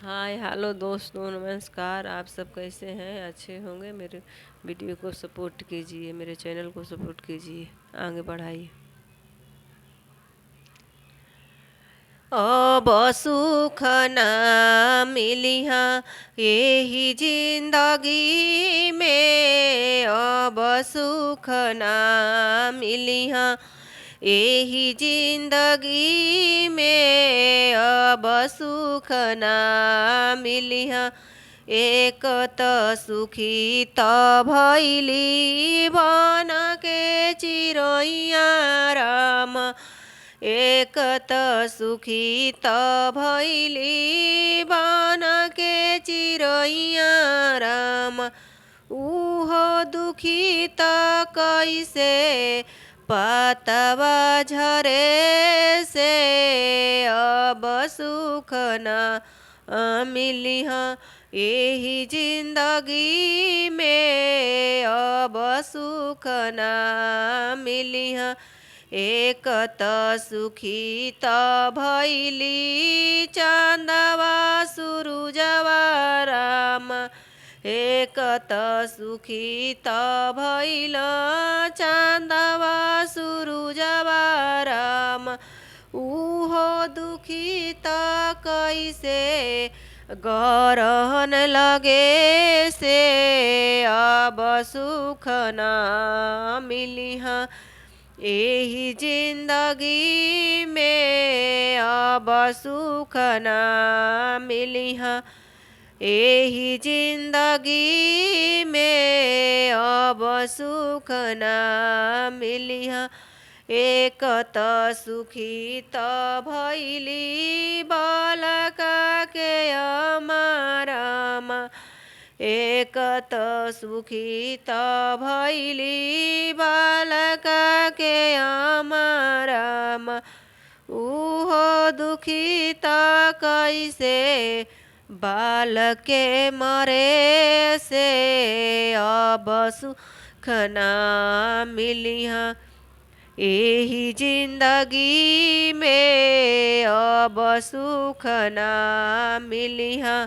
Hi hello दोस्तों, नमस्कार। आप सब कैसे हैं? अच्छे होंगे। मेरे वीडियो को सपोर्ट कीजिए, मेरे चैनल को सपोर्ट कीजिए, आगे बढ़ाइए। अब सुख ना मिलिहा यही जिंदगी में, अब सुख ना मिलिहा यही जिंदगी में, अब सुख ना मिलिहा। एक त सुखी त भैली बन के चिरैया राम, एक त सुखी त भैली बन के चिरैया राम। उहो दुखी त कैसे पतवा झरे से, अब सुख न मिलिहा यही जिंदगी में, अब सुख न मिलिहा। एक त सुखी त भैली चांदवा सुरुजवा राम, एक त सुखी त भैल चांदवा सुरुजवा राम। उहो दुखी त कैसे गरहन लगे से, अब सुख न मिलिहा यही जिंदगी में, अब सुख न मिलिहा यही जिंदगी में, अब सुख न मिलिहा। एक त सुखी त भैली बालका के अमाराम, एक त सुखी त भैली बालका के अमाराम। उहो दुखी त कैसे बालक के मरे से, अब सुख न मिलिहा यही जिंदगी में, अब सुख न मिलिहा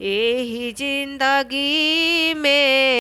यही जिंदगी में।